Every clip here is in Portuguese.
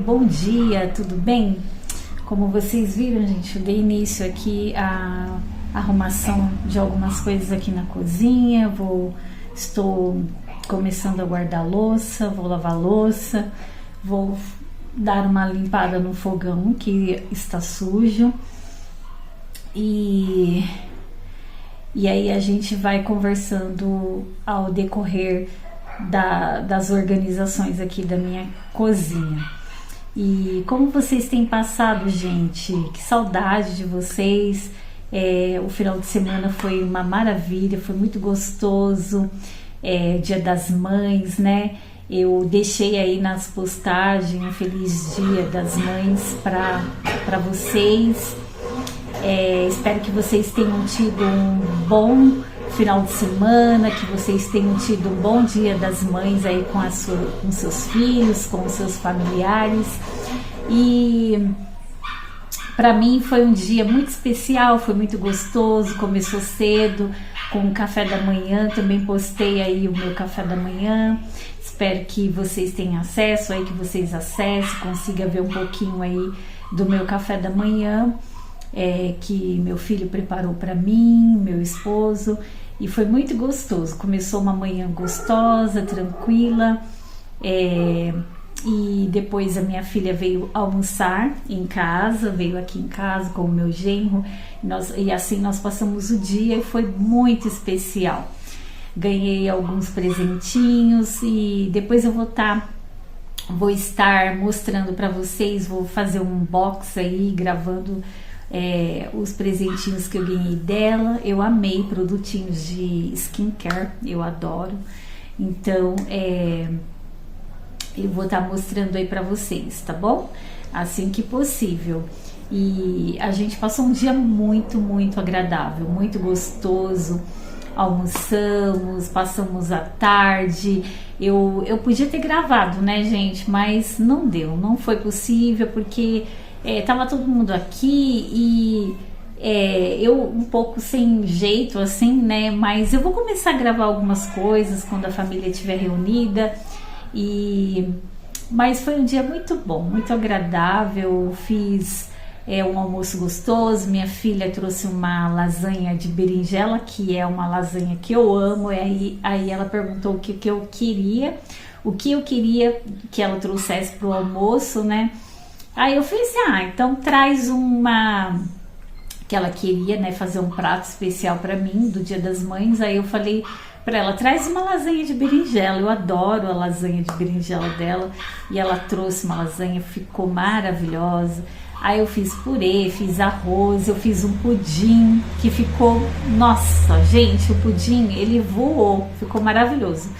Bom dia, tudo bem? Como vocês viram, gente, eu dei início aqui à arrumação de algumas coisas aqui na cozinha. Estou começando a guardar louça, vou lavar louça, vou dar uma limpada no fogão que está sujo e aí a gente vai conversando ao decorrer das organizações aqui da minha cozinha. E como vocês têm passado, gente? Que saudade de vocês. O final de semana foi uma maravilha, foi muito gostoso. Dia das Mães, né? Eu deixei aí nas postagens um feliz Dia das Mães para vocês. Espero que vocês tenham tido um bom final de semana, que vocês tenham tido um bom Dia das Mães aí com seus filhos, com seus familiares. E para mim foi um dia muito especial, foi muito gostoso, começou cedo com o café da manhã, também postei aí o meu café da manhã. Espero que vocês tenham acesso aí, que vocês acessem, consigam ver um pouquinho aí do meu café da manhã, que meu filho preparou para mim, meu esposo. E foi muito gostoso, começou uma manhã gostosa, tranquila, e depois a minha filha veio almoçar em casa, veio aqui em casa com o meu genro, e assim nós passamos o dia e foi muito especial. Ganhei alguns presentinhos e depois eu vou estar mostrando para vocês, vou fazer um box aí, gravando os presentinhos que eu ganhei dela. Eu amei produtinhos de skincare, eu adoro. Então eu vou estar mostrando aí para vocês, tá bom? Assim que possível. E a gente passou um dia muito, muito agradável, muito gostoso. Almoçamos, passamos a tarde. Eu podia ter gravado, né, gente? Mas não deu, não foi possível porque tava todo mundo aqui e eu um pouco sem jeito, assim, né? Mas eu vou começar a gravar algumas coisas quando a família estiver reunida. Mas foi um dia muito bom, muito agradável. Fiz um almoço gostoso. Minha filha trouxe uma lasanha de berinjela, que é uma lasanha que eu amo. Aí ela perguntou o que eu queria que ela trouxesse para o almoço, né? Aí eu falei assim, então traz que ela queria, né, fazer um prato especial para mim do Dia das Mães. Aí eu falei para ela, traz uma lasanha de berinjela, eu adoro a lasanha de berinjela dela. E ela trouxe uma lasanha, ficou maravilhosa. Aí eu fiz purê, fiz arroz, eu fiz um pudim que ficou, nossa, gente, o pudim, ele voou, ficou maravilhoso.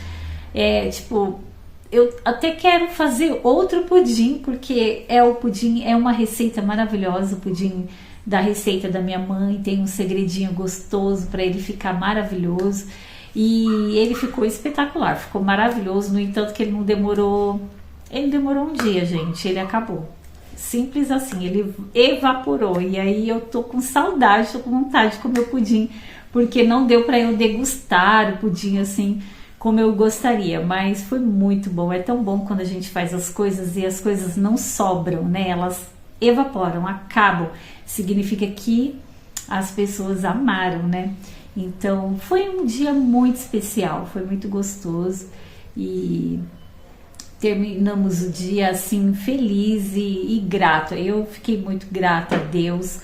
Eu até quero fazer outro pudim, porque o pudim é uma receita maravilhosa, o pudim da receita da minha mãe, tem um segredinho gostoso para ele ficar maravilhoso. E ele ficou espetacular, ficou maravilhoso. No entanto que ele não demorou um dia, gente, ele acabou. Simples assim, ele evaporou. E aí eu tô com saudade, tô com vontade de comer o pudim, porque não deu para eu degustar o pudim assim como eu gostaria, mas foi muito bom. É tão bom quando a gente faz as coisas e as coisas não sobram, né? Elas evaporam, acabam. Significa que as pessoas amaram, né? Então foi um dia muito especial, foi muito gostoso e terminamos o dia assim feliz e grata. Eu fiquei muito grata a Deus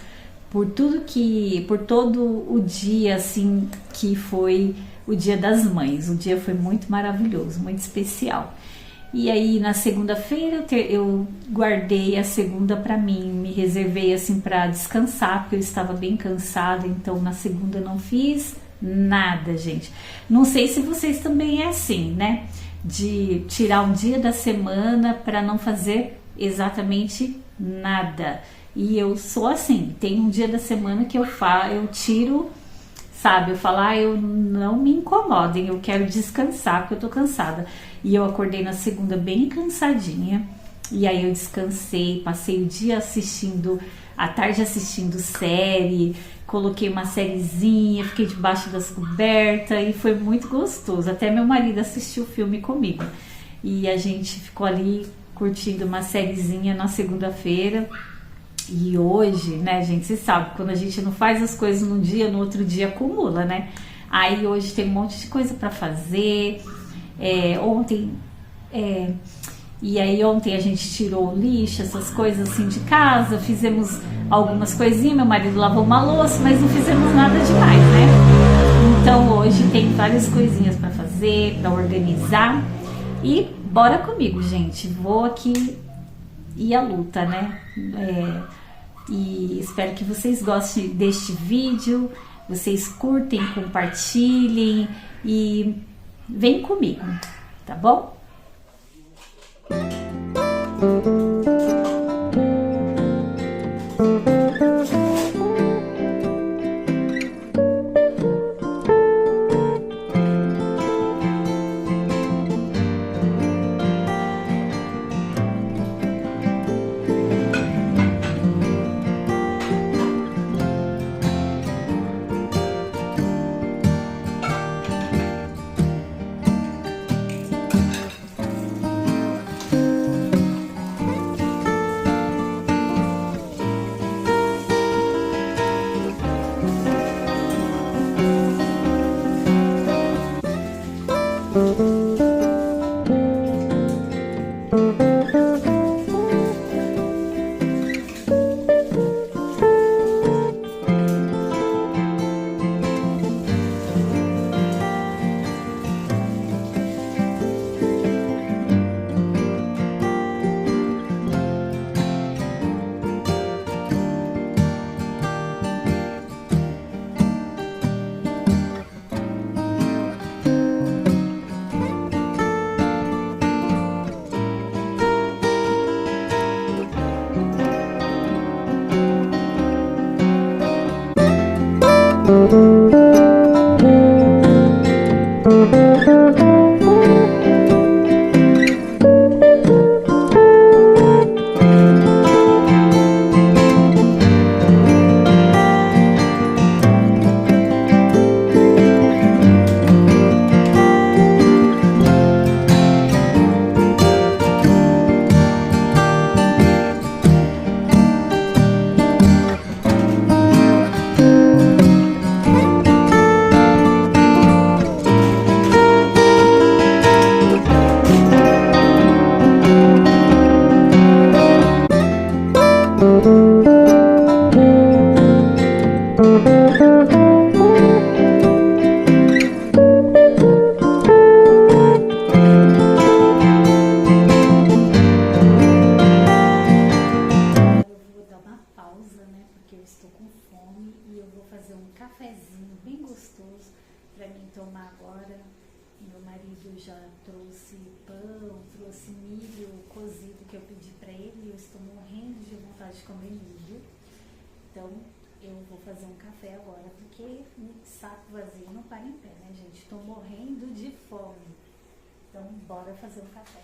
por todo o dia assim que foi o Dia das Mães. O dia foi muito maravilhoso, muito especial. E aí na segunda-feira eu guardei a segunda para mim, me reservei assim para descansar, porque eu estava bem cansada, então na segunda eu não fiz nada, gente. Não sei se vocês também é assim, né? De tirar um dia da semana para não fazer exatamente nada. E eu sou assim, tem um dia da semana que eu tiro, sabe? Eu falo, eu não me incomodem, eu quero descansar porque eu tô cansada. E eu acordei na segunda bem cansadinha, e aí eu descansei, passei o dia à tarde assistindo série, coloquei uma sériezinha, fiquei debaixo das cobertas e foi muito gostoso. Até meu marido assistiu o filme comigo. E a gente ficou ali curtindo uma sériezinha na segunda-feira. E hoje, né, gente, você sabe, quando a gente não faz as coisas num dia, no outro dia acumula, né? Aí hoje tem um monte de coisa para fazer. Ontem a gente tirou o lixo, essas coisas assim de casa, fizemos algumas coisinhas, meu marido lavou uma louça, mas não fizemos nada demais, né? Então hoje tem várias coisinhas para fazer, para organizar. E bora comigo, gente. Vou aqui ir à luta, né? E espero que vocês gostem deste vídeo, vocês curtem, compartilhem e vem comigo, tá bom? Para mim tomar agora. Meu marido já trouxe pão, trouxe milho cozido que eu pedi para ele e eu estou morrendo de vontade de comer milho. Então eu vou fazer um café agora, porque saco vazio não para em pé, né, gente? Estou morrendo de fome. Então bora fazer um café.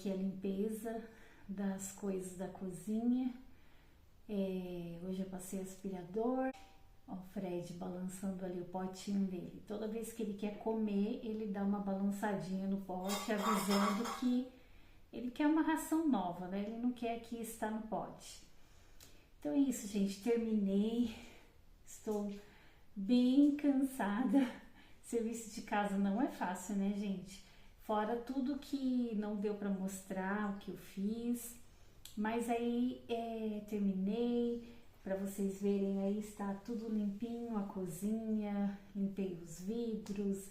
aqui a limpeza das coisas da cozinha. Hoje eu passei aspirador. Ó, o Fred balançando ali o potinho dele. Toda vez que ele quer comer, ele dá uma balançadinha no pote, avisando que ele quer uma ração nova, né? Ele não quer que está no pote. Então é isso, gente. Terminei. Estou bem cansada. Serviço de casa não é fácil, né, gente? Fora tudo que não deu para mostrar, o que eu fiz. Mas aí terminei. Para vocês verem, aí está tudo limpinho, a cozinha. Limpei os vidros,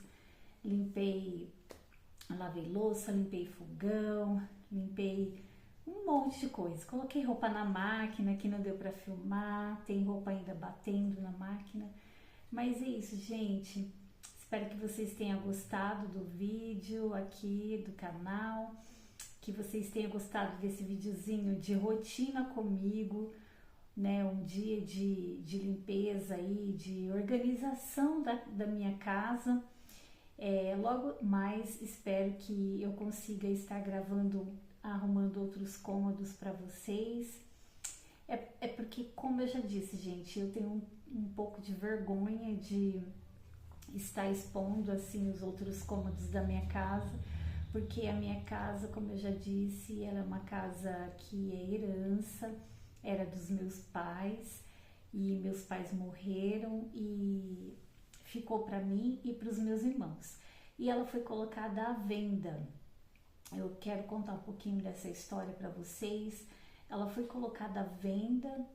lavei louça, limpei fogão, limpei um monte de coisa. Coloquei roupa na máquina que não deu para filmar, tem roupa ainda batendo na máquina. Mas é isso, gente. Espero que vocês tenham gostado do vídeo aqui do canal, que vocês tenham gostado desse videozinho de rotina comigo, né? Um dia de limpeza aí, de organização da minha casa. Logo mais espero que eu consiga estar gravando, arrumando outros cômodos para vocês. Porque, como eu já disse, gente, eu tenho um pouco de vergonha de estar expondo assim os outros cômodos da minha casa, porque a minha casa, como eu já disse, ela é uma casa que é herança, era dos meus pais, e meus pais morreram e ficou para mim e para os meus irmãos. E ela foi colocada à venda. Eu quero contar um pouquinho dessa história para vocês. Ela foi colocada à venda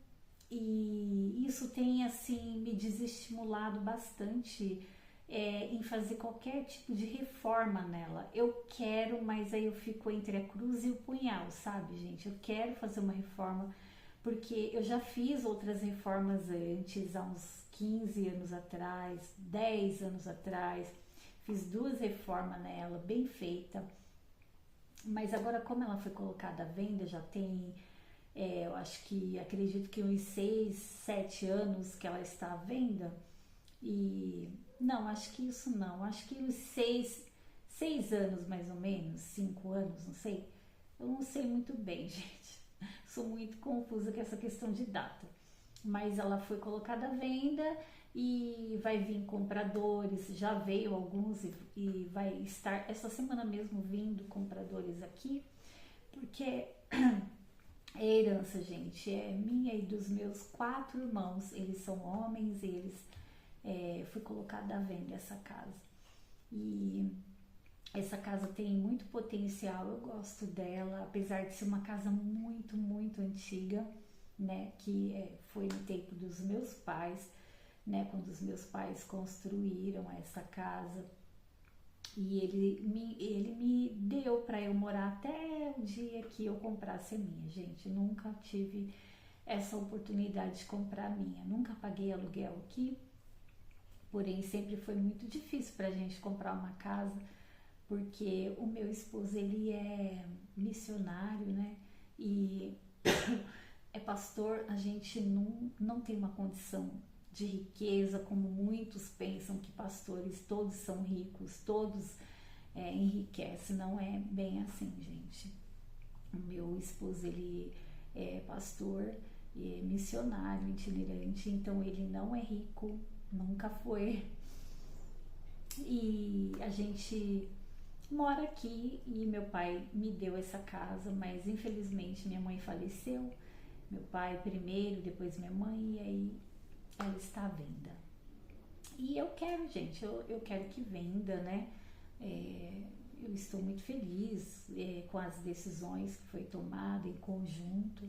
e isso tem assim me desestimulado bastante em fazer qualquer tipo de reforma nela. Eu quero, mas aí eu fico entre a cruz e o punhal, sabe, gente? Eu quero fazer uma reforma porque eu já fiz outras reformas antes, há uns 15 anos atrás, 10 anos atrás, fiz 2 reformas nela, bem feita, mas agora como ela foi colocada à venda, já tem, eu acredito que uns 6, 7 anos que ela está à venda, e não, acho que isso não, acho que uns 6 anos mais ou menos, 5 anos, não sei, eu não sei muito bem, gente. Sou muito confusa com essa questão de data, mas ela foi colocada à venda e vai vir compradores, já veio alguns e vai estar essa semana mesmo vindo compradores aqui, porque é herança, gente, é minha e dos meus 4 irmãos, eles são homens e eles foi colocada à venda essa casa. E essa casa tem muito potencial, eu gosto dela, apesar de ser uma casa muito, muito antiga, né, que foi no tempo dos meus pais, né, quando os meus pais construíram essa casa, e ele me deu para eu morar até o dia que eu comprasse a minha, gente. Nunca tive essa oportunidade de comprar a minha, nunca paguei aluguel aqui, porém sempre foi muito difícil para a gente comprar uma casa, porque o meu esposo, ele é missionário, né, e é pastor. A gente não tem uma condição de riqueza como muitos pensam que pastores todos são ricos, todos enriquecem. Não é bem assim, gente. O meu esposo, ele é pastor e é missionário itinerante, então ele não é rico, nunca foi, e a gente mora aqui e meu pai me deu essa casa, mas infelizmente minha mãe faleceu, meu pai primeiro, depois minha mãe, e aí ela está à venda. E eu quero, gente, eu quero que venda, né? Eu estou muito feliz com as decisões que foi tomada em conjunto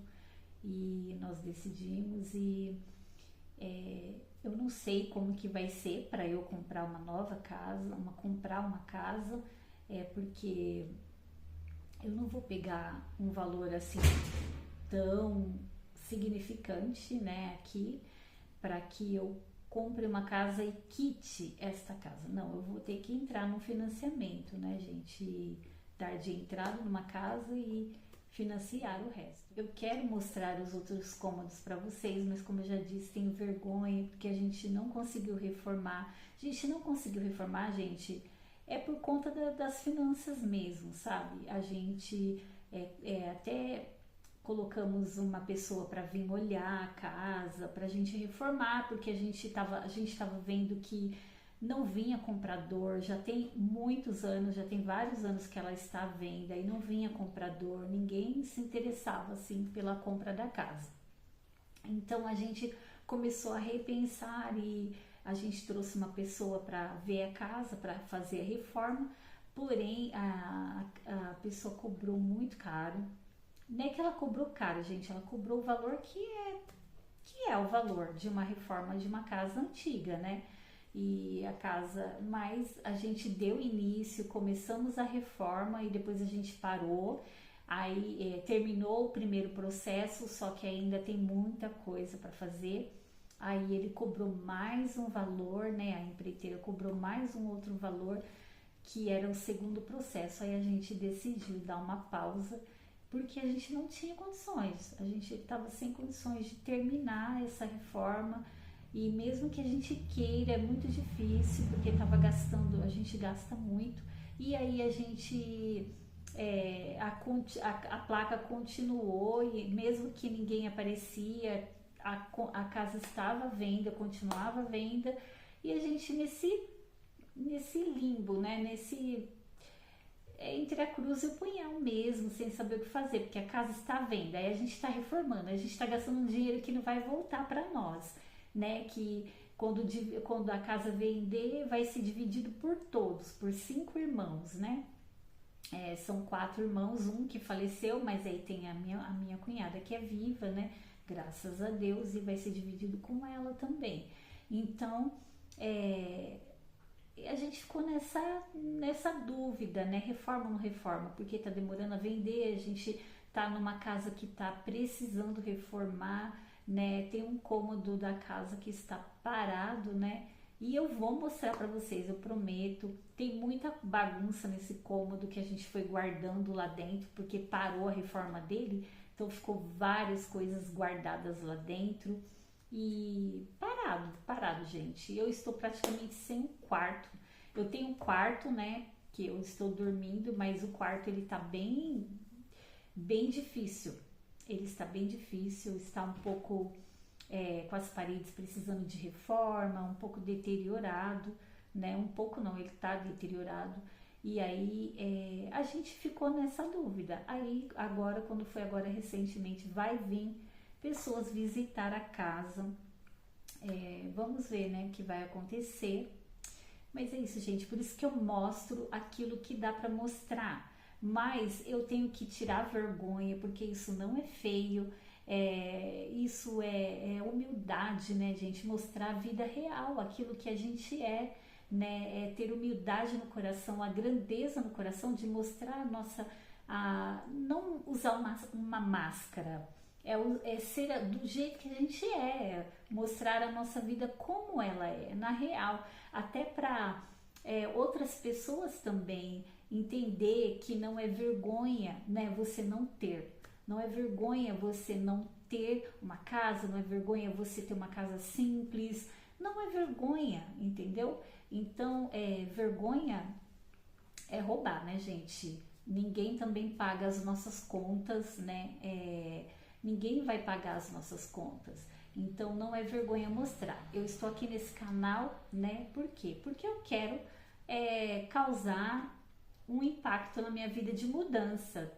e nós decidimos, e eu não sei como que vai ser para eu comprar uma nova casa, comprar uma casa, porque eu não vou pegar um valor assim tão significante, né, aqui, para que eu compre uma casa e quite esta casa. Não, eu vou ter que entrar no financiamento, né, gente, dar de entrada numa casa e financiar o resto. Eu quero mostrar os outros cômodos para vocês, mas como eu já disse, tenho vergonha porque a gente não conseguiu reformar. Gente, é por conta das finanças mesmo, sabe? A gente até colocamos uma pessoa para vir olhar a casa, para a gente reformar, porque a gente estava vendo que não vinha comprador, já tem muitos anos, já tem vários anos que ela está à venda e não vinha comprador, ninguém se interessava assim pela compra da casa. Então a gente começou a repensar e a gente trouxe uma pessoa para ver a casa, para fazer a reforma, porém a pessoa cobrou muito caro. Não é que ela cobrou caro, gente, ela cobrou o valor que é o valor de uma reforma de uma casa antiga, né? E a casa, mas a gente deu início, começamos a reforma e depois a gente parou. Aí terminou o primeiro processo, só que ainda tem muita coisa para fazer. Aí ele cobrou mais um valor, né? A empreiteira cobrou mais um outro valor, que era o segundo processo. Aí a gente decidiu dar uma pausa, porque a gente não tinha condições, a gente estava sem condições de terminar essa reforma, e mesmo que a gente queira, é muito difícil, porque estava gastando, a gente gasta muito, e aí a gente, a placa continuou, e mesmo que ninguém aparecia, a casa estava à venda, continuava à venda, e a gente nesse limbo, né, entre a cruz e o punhal mesmo, sem saber o que fazer, porque a casa está à venda, aí a gente está reformando, a gente está gastando um dinheiro que não vai voltar para nós, né? Que quando a casa vender, vai ser dividido por todos, por 5 irmãos, né? São 4 irmãos, um que faleceu, mas aí tem a minha cunhada que é viva, né? Graças a Deus, e vai ser dividido com ela também. Então, a gente ficou nessa dúvida, né? Reforma ou não reforma? Porque tá demorando a vender, a gente tá numa casa que tá precisando reformar, né? Tem um cômodo da casa que está parado, né? E eu vou mostrar para vocês, eu prometo. Tem muita bagunça nesse cômodo que a gente foi guardando lá dentro, porque parou a reforma dele, então ficou várias coisas guardadas lá dentro. E parado, gente. Eu estou praticamente sem um quarto. Eu tenho um quarto, né, que eu estou dormindo, mas o quarto ele tá bem difícil. Ele está bem difícil, está um pouco com as paredes precisando de reforma, um pouco deteriorado, né? Um pouco não, ele está deteriorado. E aí a gente ficou nessa dúvida. Aí agora, quando foi agora recentemente, vai vir pessoas visitar a casa. Vamos ver, né, o que vai acontecer. Mas é isso, gente. Por isso que eu mostro aquilo que dá para mostrar. Mas eu tenho que tirar vergonha, porque isso não é feio. Isso é humildade, né, gente? Mostrar a vida real, aquilo que a gente é, né? Ter humildade no coração, a grandeza no coração, de mostrar não usar uma máscara. Ser do jeito que a gente mostrar a nossa vida como ela é, na real, até para outras pessoas também entender que não é vergonha, né, você não é vergonha você não ter uma casa, não é vergonha você ter uma casa simples, não é vergonha, entendeu? Então, vergonha é roubar, né, gente? Ninguém também paga as nossas contas, né? Ninguém vai pagar as nossas contas. Então não é vergonha mostrar. Eu estou aqui nesse canal, né? Por quê? Porque eu quero causar um impacto na minha vida de mudança.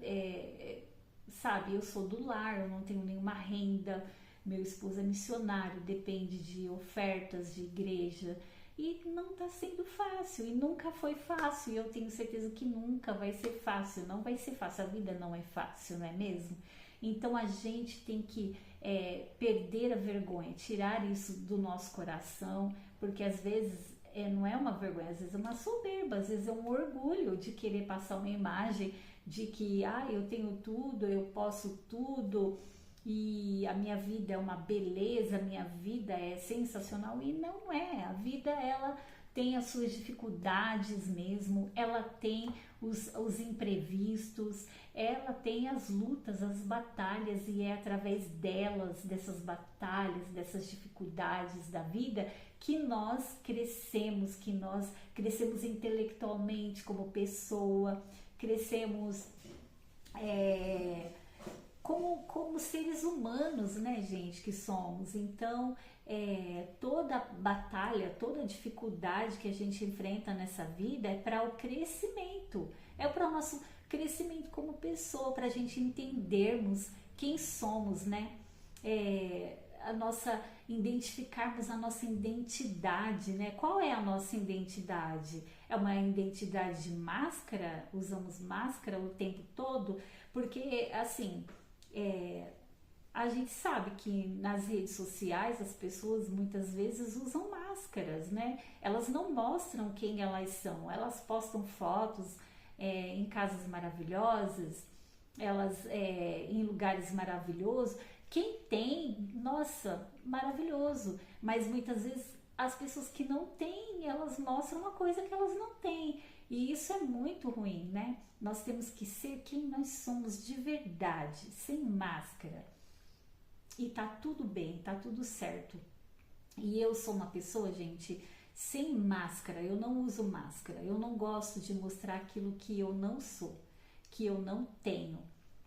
Sabe, eu sou do lar, eu não tenho nenhuma renda. Meu esposo é missionário, depende de ofertas de igreja. E não está sendo fácil, e nunca foi fácil, e eu tenho certeza que nunca vai ser fácil, não vai ser fácil, a vida não é fácil, não é mesmo? Então a gente tem que perder a vergonha, tirar isso do nosso coração, porque às vezes não é uma vergonha, às vezes é uma soberba, às vezes é um orgulho de querer passar uma imagem de que eu tenho tudo, eu posso tudo, e a minha vida é uma beleza, a minha vida é sensacional, e não é. A vida, ela tem as suas dificuldades mesmo, ela tem os imprevistos, ela tem as lutas, as batalhas, e é através delas, dessas batalhas, dessas dificuldades da vida, que nós crescemos intelectualmente como pessoa, crescemos como seres humanos, né, gente, que somos. Então, toda batalha, toda dificuldade que a gente enfrenta nessa vida é para o crescimento, é para o nosso crescimento como pessoa, para a gente entendermos quem somos, né? Identificarmos a nossa identidade, né? Qual é a nossa identidade? É uma identidade de máscara? Usamos máscara o tempo todo? Porque, assim, a gente sabe que nas redes sociais as pessoas muitas vezes usam máscaras, né? Elas não mostram quem elas são, elas postam fotos em casas maravilhosas, elas em lugares maravilhosos. Quem tem, nossa, maravilhoso, mas muitas vezes as pessoas que não têm, elas mostram uma coisa que elas não têm, e isso é muito ruim, né? Nós temos que ser quem nós somos de verdade, sem máscara, e tá tudo bem, tá tudo certo. E eu sou uma pessoa, gente, sem máscara, eu não uso máscara, eu não gosto de mostrar aquilo que eu não sou, que eu não tenho.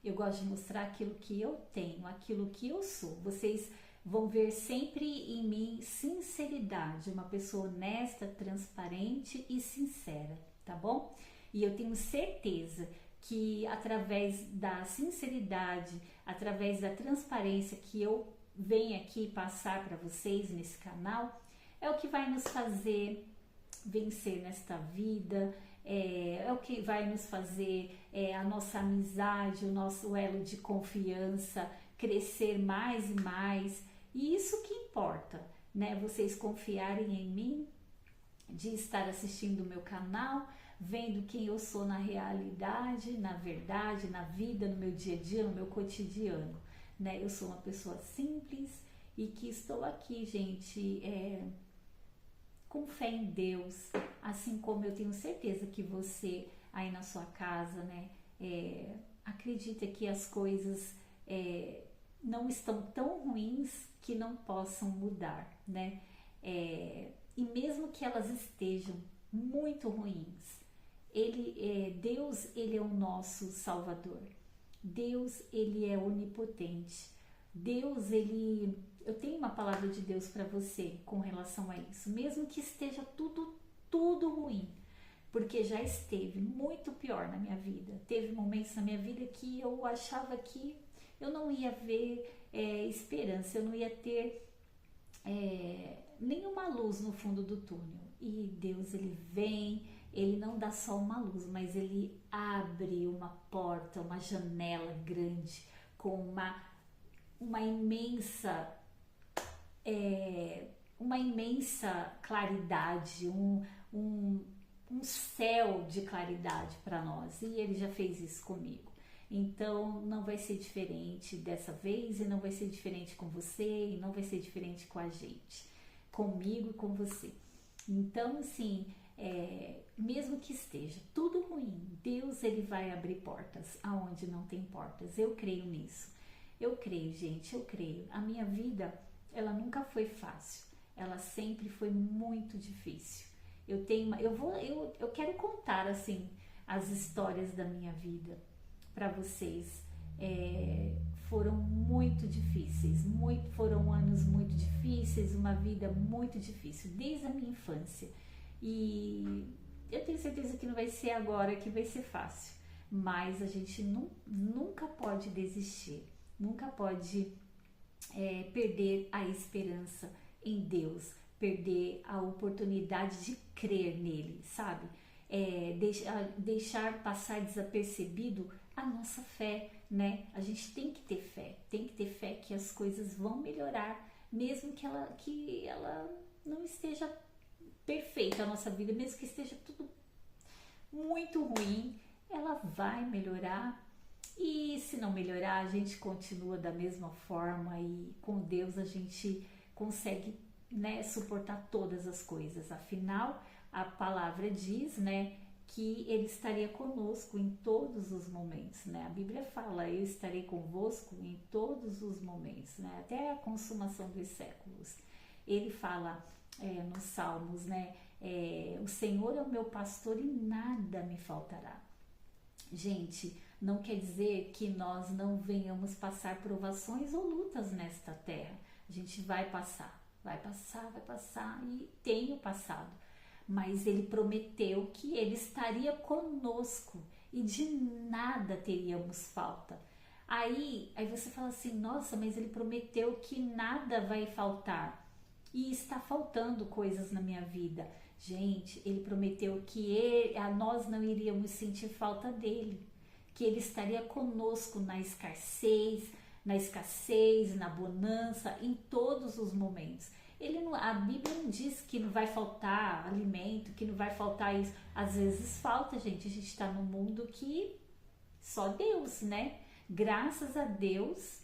Eu gosto de mostrar aquilo que eu tenho, aquilo que eu sou. Vocês vão ver sempre em mim sinceridade, uma pessoa honesta, transparente e sincera, tá bom? E eu tenho certeza que através da sinceridade, através da transparência que eu venho aqui passar para vocês nesse canal, é o que vai nos fazer vencer nesta vida, é o que vai nos fazer a nossa amizade, o nosso elo de confiança crescer mais e mais, e isso que importa, né? Vocês confiarem em mim, de estar assistindo o meu canal, vendo quem eu sou na realidade, na verdade, na vida, no meu dia a dia, no meu cotidiano, né? Eu sou uma pessoa simples e que estou aqui, gente, com fé em Deus, assim como eu tenho certeza que você aí na sua casa, né, acredita que as coisas não estão tão ruins que não possam mudar, né? E mesmo que elas estejam muito ruins, Deus, ele é o nosso Salvador. Deus, ele é onipotente. Deus, eu tenho uma palavra de Deus para você com relação a isso, mesmo que esteja tudo ruim, porque já esteve muito pior na minha vida. Teve momentos na minha vida que eu achava que eu não ia ver esperança, eu não ia ter nenhuma luz no fundo do túnel. E Deus, ele vem, ele não dá só uma luz, mas ele abre uma porta, uma janela grande com uma imensa claridade, um céu de claridade para nós, e ele já fez isso comigo. Então não vai ser diferente dessa vez, e não vai ser diferente com você, e não vai ser diferente com a gente, comigo e com você. Então, assim, mesmo que esteja tudo ruim, Deus, ele vai abrir portas aonde não tem portas. Eu creio nisso. Eu creio, gente, eu creio. A minha vida, ela nunca foi fácil. Ela sempre foi muito difícil. Eu quero contar, assim, as histórias da minha vida para vocês. Foram muito difíceis, foram anos muito difíceis, uma vida muito difícil, desde a minha infância. E eu tenho certeza que não vai ser agora que vai ser fácil, mas a gente nunca pode desistir. Nunca pode perder a esperança em Deus, perder a oportunidade de crer nele, sabe? Deixar passar desapercebido a nossa fé, né? A gente tem que ter fé que as coisas vão melhorar, mesmo que ela não esteja perfeita a nossa vida, mesmo que esteja tudo muito ruim, ela vai melhorar. E se não melhorar, a gente continua da mesma forma, e com Deus a gente consegue, né, suportar todas as coisas. Afinal, a palavra diz, né, que ele estaria conosco em todos os momentos, né? A Bíblia fala: eu estarei convosco em todos os momentos, né? Até a consumação dos séculos. Ele fala nos Salmos, né? O Senhor é o meu pastor e nada me faltará. Gente, não quer dizer que nós não venhamos passar provações ou lutas nesta terra. A gente vai passar, vai passar, vai passar e tenho passado. Mas ele prometeu que ele estaria conosco e de nada teríamos falta. Aí você fala assim, nossa, mas ele prometeu que nada vai faltar. E está faltando coisas na minha vida. Gente, ele prometeu que nós não iríamos sentir falta dele. Que ele estaria conosco na escassez, na bonança, em todos os momentos. A Bíblia não diz que não vai faltar alimento, que não vai faltar isso. Às vezes falta, gente. A gente está num mundo que só Deus, né? Graças a Deus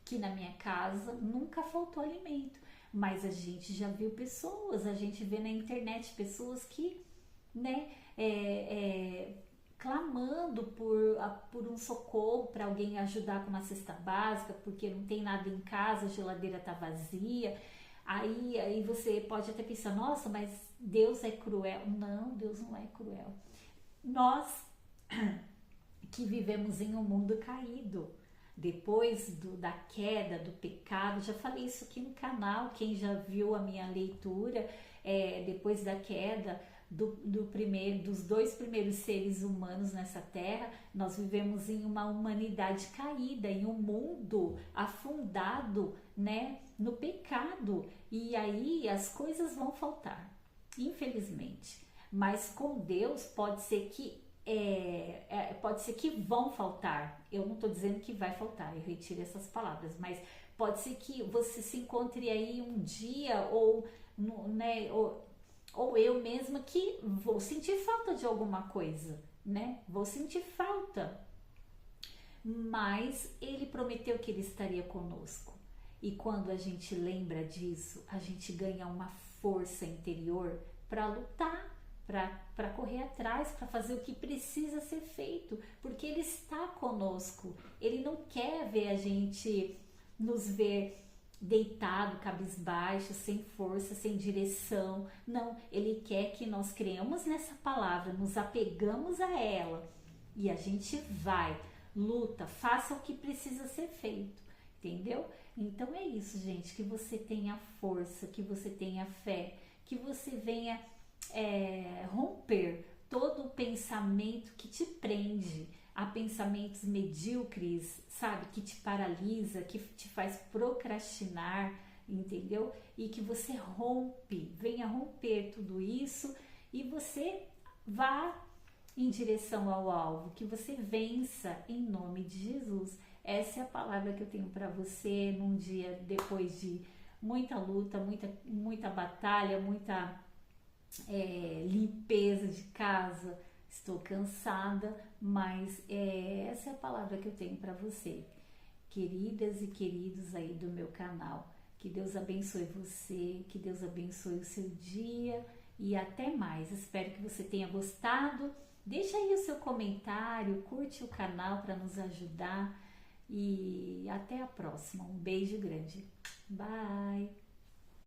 que na minha casa nunca faltou alimento. Mas a gente já viu pessoas, a gente vê na internet pessoas que, né, clamando por um socorro, para alguém ajudar com uma cesta básica, porque não tem nada em casa, a geladeira está vazia. Aí você pode até pensar, nossa, mas Deus é cruel. Não, Deus não é cruel. Nós que vivemos em um mundo caído, depois da queda, do pecado, já falei isso aqui no canal, quem já viu a minha leitura, depois da queda dos dois primeiros seres humanos nessa terra, nós vivemos em uma humanidade caída, em um mundo afundado, né, no pecado, e aí as coisas vão faltar, infelizmente. Mas com Deus pode ser que vão faltar. Eu não estou dizendo que vai faltar, eu retiro essas palavras, mas pode ser que você se encontre aí um dia ou eu mesma que vou sentir falta de alguma coisa, né? Vou sentir falta. Mas ele prometeu que ele estaria conosco. E quando a gente lembra disso, a gente ganha uma força interior para lutar, para correr atrás, para fazer o que precisa ser feito, porque ele está conosco. Ele não quer ver a gente nos ver deitado, cabisbaixo, sem força, sem direção. Não, ele quer que nós creamos nessa palavra, nos apegamos a ela e a gente vai, luta, faça o que precisa ser feito, entendeu? Então é isso, gente, que você tenha força, que você tenha fé, que você venha romper todo o pensamento que te prende a pensamentos medíocres, sabe, que te paralisa, que te faz procrastinar, entendeu? E que você venha romper tudo isso e você vá em direção ao alvo, que você vença em nome de Jesus. Essa é a palavra que eu tenho para você num dia depois de muita luta, muita batalha, muita limpeza de casa. Estou cansada, mas essa é a palavra que eu tenho para você, queridas e queridos aí do meu canal. Que Deus abençoe você, que Deus abençoe o seu dia e até mais. Espero que você tenha gostado. Deixa aí o seu comentário, curte o canal para nos ajudar e até a próxima. Um beijo grande. Bye!